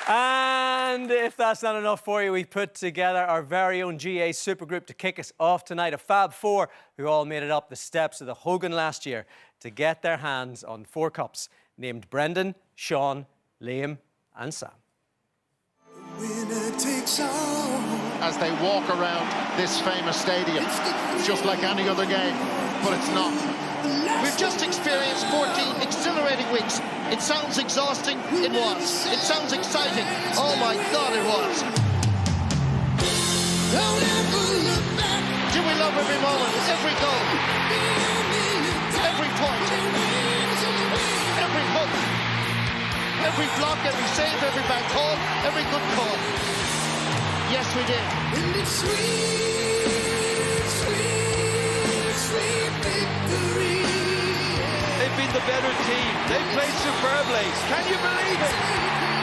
And if that's not enough for you, we put together our very own GAA supergroup to kick us off tonight. A Fab Four who all made it up the steps of the Hogan last year to get their hands on 4 cups, named Brendan, Sean, Liam and Sam. As they walk around this famous stadium, it's just like any other game, but it's not. We've just experienced 14 exhilarating weeks. It sounds exhausting, it was. It sounds exciting, oh my God, it was. Do we love every moment, every goal, every point, every hook, every block, every save, every back call, every good call? Yes, we did. And it's sweet, sweet, sweet victory. They've been the better team. They've played superbly. Can you believe it?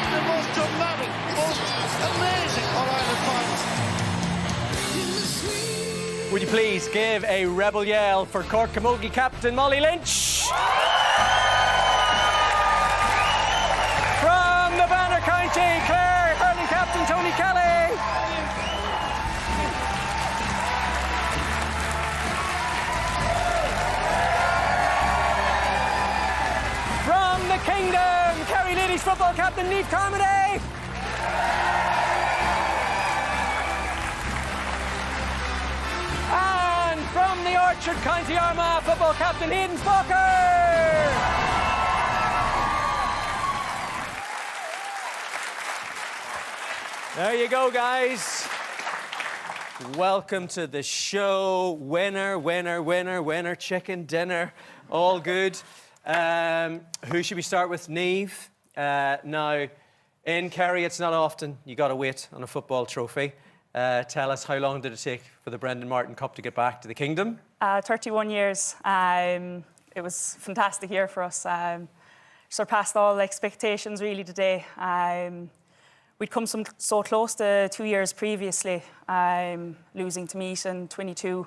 The most dramatic, most amazing All-Ireland final. Would you please give a rebel yell for Cork camogie captain Molly Lynch? From the Banner County, Clare hurling captain Tony Kelly. From the Kingdom, Kerry ladies football captain Niamh Carmody. And from the Orchard County Armagh football captain Aidan. There you go, guys. Welcome to the show. Winner, winner, winner, winner, chicken dinner. All good. Who should we start with? Niamh. Now, in Kerry, it's not often you got to wait on a football trophy. Tell us, how long did it take for the Brendan Martin Cup to get back to the Kingdom? 31 years. It was a fantastic year for us. Surpassed all expectations really today. We'd come so close to 2 years previously, losing to Meath in 22.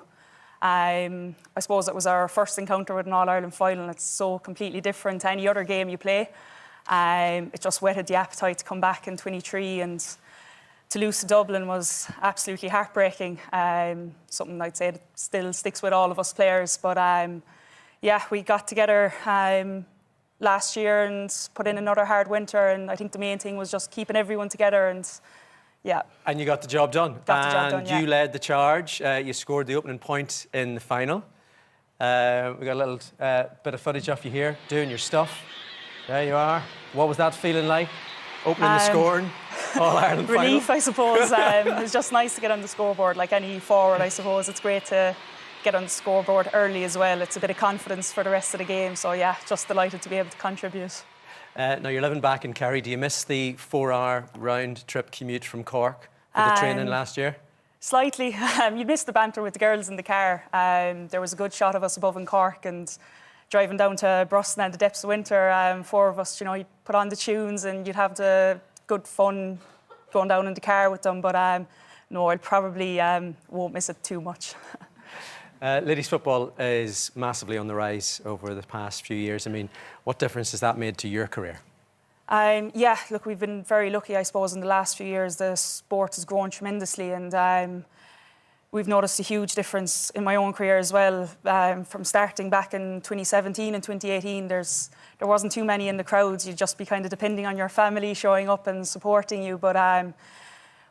I suppose it was our first encounter with an All-Ireland final. It's so completely different to any other game you play. It just whetted the appetite to come back in 23, and to lose to Dublin was absolutely heartbreaking. Something I'd say that still sticks with all of us players. But yeah, we got together last year and put in another hard winter, and I think the main thing was just keeping everyone together. And yeah. And you got the job done. And you led the charge. You scored the opening point in the final. We got a little bit of footage of you here doing your stuff. There you are. What was that feeling like? Opening the scoring, All-Ireland final? Relief, I suppose. It was just nice to get on the scoreboard. Like any forward, I suppose, it's great to get on the scoreboard early as well. It's a bit of confidence for the rest of the game. So yeah, just delighted to be able to contribute. Now, you're living back in Kerry. Do you miss the 4-hour round-trip commute from Cork for the training last year? Slightly. You missed the banter with the girls in the car. There was a good shot of us above in Cork, and driving down to Bruston in the depths of winter, 4 of us, you know, you'd put on the tunes and you'd have the good fun going down in the car with them. But no, I probably won't miss it too much. Ladies football is massively on the rise over the past few years. I mean, what difference has that made to your career? Yeah, look, we've been very lucky, I suppose, in the last few years. The sport has grown tremendously, and we've noticed a huge difference in my own career as well. From starting back in 2017 and 2018, there wasn't too many in the crowds. You'd just be kind of depending on your family showing up and supporting you. But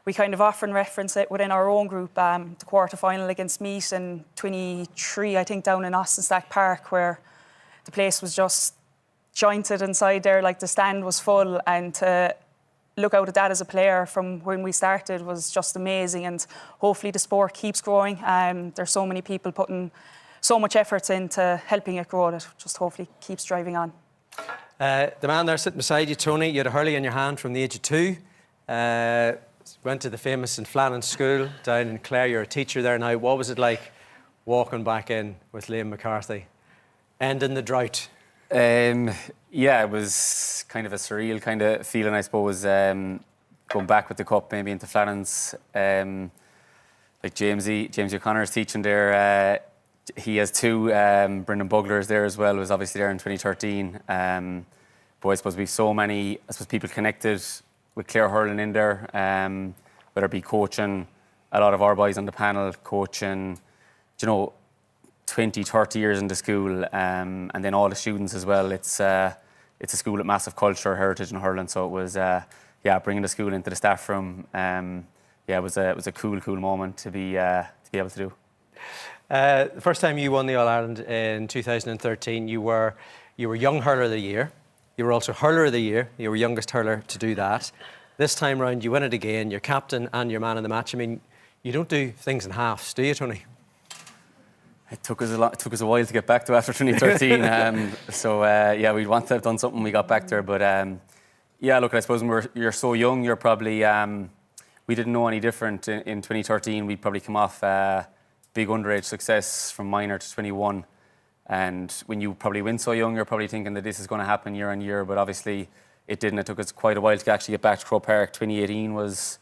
we kind of often reference it within our own group. The quarter-final against Meath in 23, I think, down in Austin Stack Park, where the place was just jointed inside there, like the stand was full, and to look out at that as a player from when we started was just amazing. And hopefully the sport keeps growing. There's so many people putting so much effort into helping it grow, that just hopefully keeps driving on. The man there sitting beside you, Tony, you had a hurley in your hand from the age of 2. Went to the famous St. Flannan's School down in Clare. You're a teacher there now. What was it like walking back in with Liam McCarthy, ending the drought? Yeah, it was kind of a surreal kind of feeling, I suppose, going back with the cup maybe into Flannan's. Like James O'Connor's teaching there. He has 2 Brendan Buglers there as well, was obviously there in 2013. But I suppose we've so many, I suppose, people connected with Clare hurling in there, whether it be coaching a lot of our boys on the panel, coaching, 20, 30 years in the school, and then all the students as well. It's a school with massive culture, heritage and hurling, so it was, bringing the school into the staff room, it was a cool moment to be able to do. The first time you won the All-Ireland in 2013, you were Young Hurler of the Year. You were also Hurler of the Year. You were youngest hurler to do that. This time round, you win it again. You're captain and you're man of the match. I mean, you don't do things in halves, do you, Tony? It took us a while to get back to after 2013. We'd want to have done something. We got back there, but look, I suppose when you're so young, you're probably we didn't know any different in 2013. We probably come off big underage success from minor to 21, and when you probably win so young, you're probably thinking that this is going to happen year on year. But obviously, it didn't. It took us quite a while to actually get back to Croke Park. 2018 was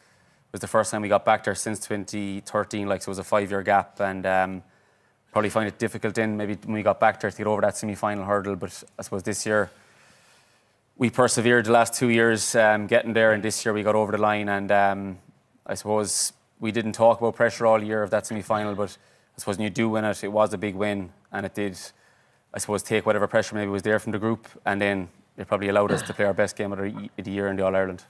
the first time we got back there since 2013. So it was a 5-year gap, and probably find it difficult maybe when we got back there to get over that semi-final hurdle. But I suppose this year we persevered the last 2 years getting there, and this year we got over the line. And I suppose we didn't talk about pressure all year of that semi-final, but I suppose when you do win it, it was a big win, and it did, I suppose, take whatever pressure maybe was there from the group, and then it probably allowed us to play our best game of the year in the All-Ireland.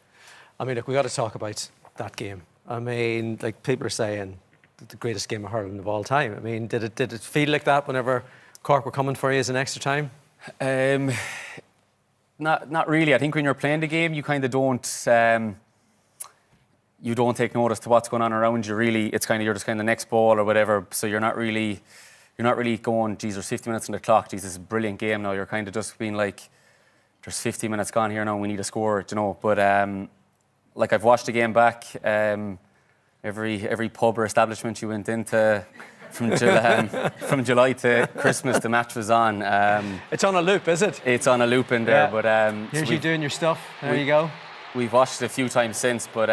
I mean, look, we got to talk about that game. I mean, like, people are saying the greatest game of hurling of all time. I mean, did it feel like that whenever Cork were coming for you as an extra time? Not really. I think when you're playing the game, you kind of don't. You don't take notice to what's going on around you. Really, it's kind of you're just kind of the next ball or whatever. So you're not really going, geez, there's 50 minutes on the clock. Geez, this is a brilliant game now. You're kind of just being like, there's 50 minutes gone here now. We need a score, But like, I've watched the game back. Every pub or establishment you went into from July to Christmas, the match was on. It's on a loop, is it? It's on a loop in there. Yeah. But here's you doing your stuff. There you go. We've watched it a few times since, but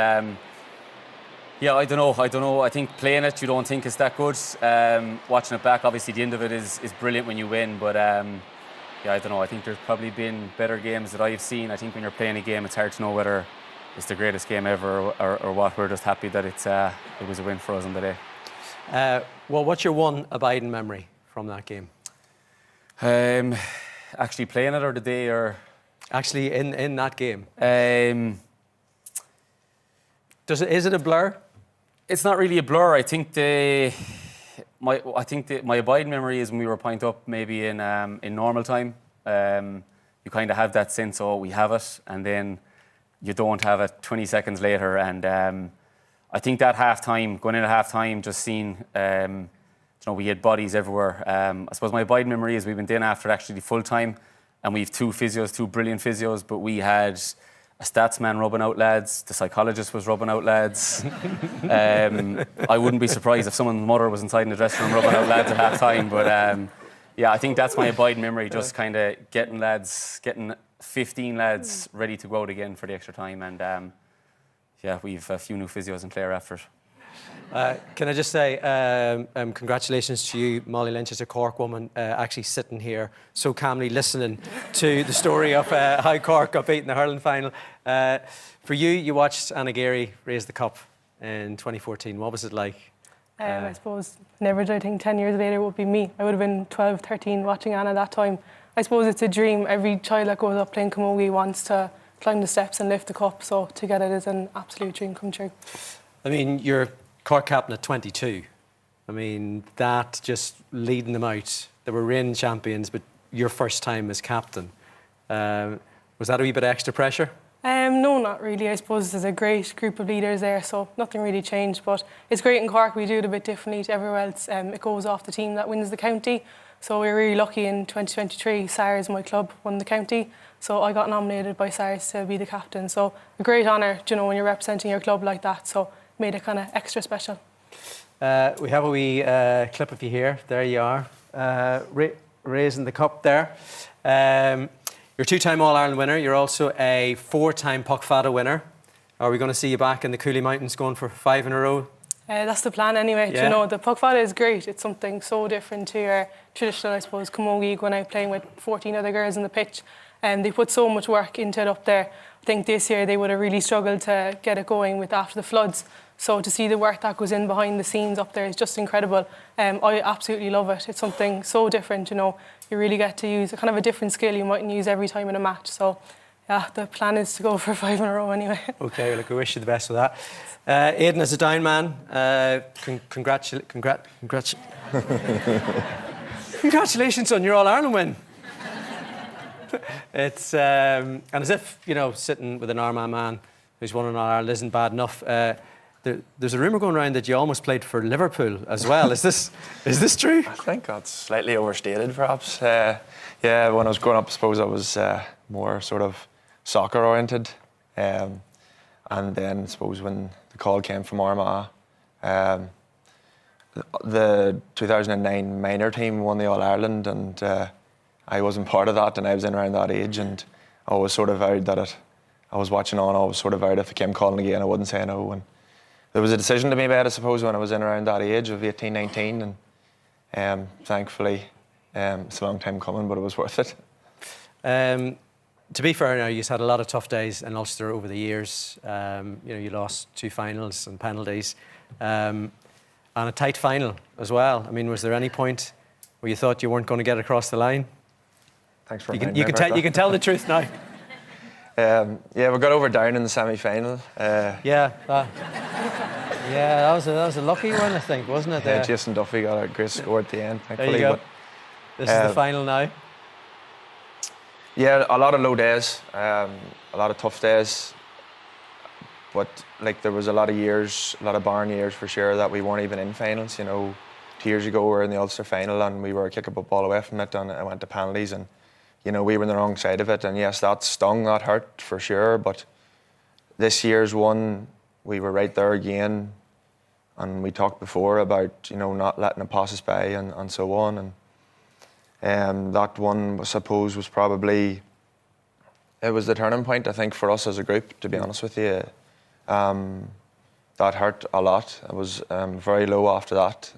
I don't know. I think playing it, you don't think it's that good. Watching it back, obviously the end of it is brilliant when you win, but I don't know. I think there's probably been better games that I've seen. I think when you're playing a game, it's hard to know whether it's the greatest game ever or what. We're just happy that it was a win for us on the day. Well, what's your one abiding memory from that game? Actually playing it, or the day, or actually in that game? Is it a blur? It's not really a blur. I think my abiding memory is when we were point up, maybe in normal time. You kind of have that sense, we have it, and then you don't have it 20 seconds later. And I think that going into half time, just seeing, we had bodies everywhere. I suppose my abiding memory is we went in after actually full time, and we have two brilliant physios, but we had a stats man rubbing out lads, the psychologist was rubbing out lads. I wouldn't be surprised if someone's mother was inside in the dressing room rubbing out lads at half time, but I think that's my abiding memory, just kind of getting 15 lads ready to go out again for the extra time, and we've a few new physios in Clare after it. Can I just say congratulations to you, Molly Lynch, as a Cork woman, actually sitting here so calmly listening to the story of how Cork got beat in the hurling final. For you, you watched Anna Carey raise the cup in 2014. What was it like? I suppose never did I think 10 years later it would be me. I would have been 12, 13 watching Anna that time. I suppose it's a dream. Every child that goes up playing camogie wants to climb the steps and lift the cup, so to get it is an absolute dream come true. I mean, you're Cork captain at 22. I mean, that just leading them out. They were reigning champions, but your first time as captain. Was that a wee bit of extra pressure? No, not really. I suppose there's a great group of leaders there, so nothing really changed. But it's great in Cork. We do it a bit differently to everywhere else. It goes off the team that wins the county. So we were really lucky in 2023. SARS, my club, won the county. So I got nominated by SARS to be the captain. So a great honour, when you're representing your club like that. So made it kind of extra special. We have a wee clip of you here. There you are, raising the cup there. You're a two-time All-Ireland winner. You're also a four-time Puck Fada winner. Are we going to see you back in the Cooley Mountains going for 5 in a row? That's the plan anyway. Yeah. The Puck Fada is great. It's something so different to your traditional, I suppose, camogie, going out playing with 14 other girls on the pitch. They put so much work into it up there. I think this year they would have really struggled to get it going with after the floods. So to see the work that goes in behind the scenes up there is just incredible. I absolutely love it. It's something so different, you know. You really get to use a kind of a different skill you mightn't use every time in a match. So yeah, the plan is to go for 5 in a row anyway. Okay, well, look, I wish you the best with that. Aidan, as a down man, congratulations on your All-Ireland win. It's and as if, you know, sitting with an Armagh man who's won an All-Ireland isn't bad enough. There's a rumour going around that you almost played for Liverpool as well. Is this true? I think that's slightly overstated, perhaps. Yeah, when I was growing up, I suppose I was more sort of soccer-oriented. And then, I suppose, when the call came from Armagh, the 2009 minor team won the All-Ireland, and I wasn't part of that, and I was in around that age, and I was sort of vowed that I was watching on, I was sort of vowed if it came calling again, I wouldn't say no. And there was a decision to be made, I suppose, when I was in around that age of 18, 19, and thankfully, it's a long time coming, but it was worth it. To be fair, now you've had a lot of tough days in Ulster over the years. You know, you lost 2 finals and penalties, and a tight final as well. I mean, was there any point where you thought you weren't going to get across the line? Thanks for you can tell the truth now. Yeah, we got over down in the semi-final. Yeah, that was a lucky one, I think, wasn't it? Yeah, Jason Duffy got a great score at the end, thankfully. There you go. This is the final now. Yeah, a lot of low days, a lot of tough days. But like there was a lot of years, a lot of barn years for sure, that we weren't even in finals. You know, 2 years ago we were in the Ulster final and we were a kick a ball away from it, and it went to penalties, and you know, we were on the wrong side of it, and yes, that stung, that hurt for sure. But this year's one, we were right there again, and we talked before about, you know, not letting it pass us by and so on. And that one, I suppose, was probably, it was the turning point, I think, for us as a group, to be honest with you. That hurt a lot. I was very low after that.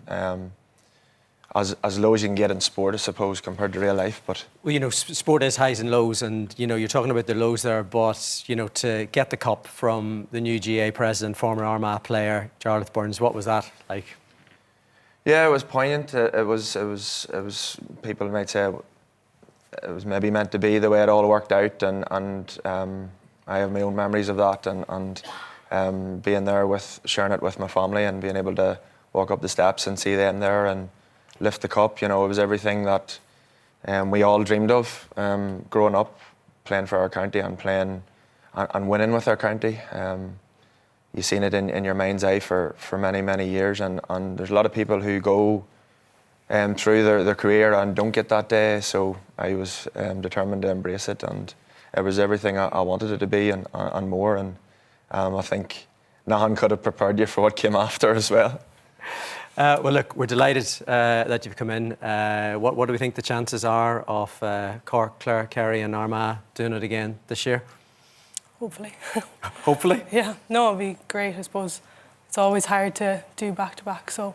As low as you can get in sport, I suppose, compared to real life. But well, you know, sport is highs and lows, and you know, you're talking about the lows there. But you know, to get the cup from the new GAA president, former Armagh player Jarlath Burns, what was that like? Yeah, it was poignant. It was. People might say it was maybe meant to be the way it all worked out, and I have my own memories of that, and being there sharing it with my family, and being able to walk up the steps and see them there and lift the cup. You know, it was everything that we all dreamed of growing up, playing for our county and playing and winning with our county. You've seen it in your mind's eye for many, many years, and there's a lot of people who go through their career and don't get that day, so I was determined to embrace it, and it was everything I wanted it to be and more, and I think nothing could have prepared you for what came after as well. Well, look, we're delighted that you've come in. What do we think the chances are of Cork, Clare, Kerry and Armagh doing it again this year? Hopefully. Hopefully? Yeah, no, it'll be great, I suppose. It's always hard to do back-to-back, so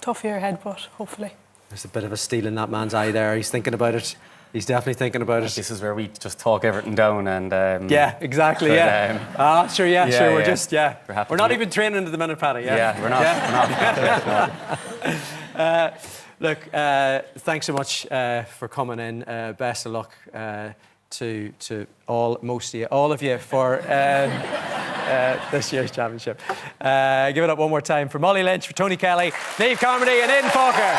tough year ahead, but hopefully. There's a bit of a steel in that man's eye there. He's thinking about it. He's definitely thinking about it. This is where we just talk everything down and... yeah, exactly, but, yeah. Sure, we're just, We're not even training to the minute, Paddy, yeah? We're not. Look, thanks so much for coming in. Best of luck to all of you for this year's championship. Give it up one more time for Molly Lynch, for Tony Kelly, Niamh Carmody and Aidan Falker.